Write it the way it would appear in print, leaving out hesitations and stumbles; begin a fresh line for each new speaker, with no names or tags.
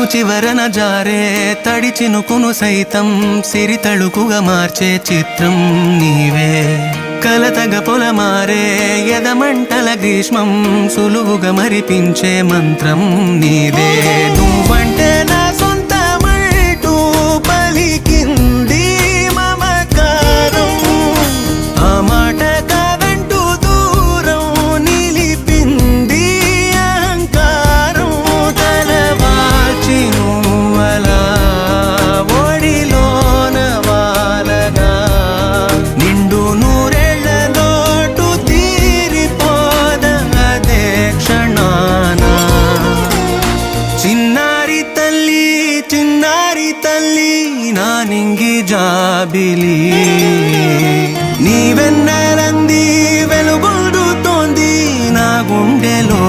చివరన జారే తడి చినుకును సైతం సిరి తళుకుగా మార్చే చిత్రం నీవే. కలతగ పొలమారే ఎదమంటల గ్రీష్మం సులువుగా మరిపించే మంత్రం నీదే. నువ్వంటే నా సొంతమంటూ పలికింది మమకారం, ఆ మాట కాదంటూ దూరం నిలిపింది అహంకారం. తలవాల్చి నువ్వలా ఒడిలోన వాలగా నిండు నూరేళ్ల లోటు తీరిపోదదే క్షణాన. చిన్నారి తల్లి నా నింగి జాబిలి, నీ వెన్నెలంది వెలుగొందుతోంది నా గుండెలో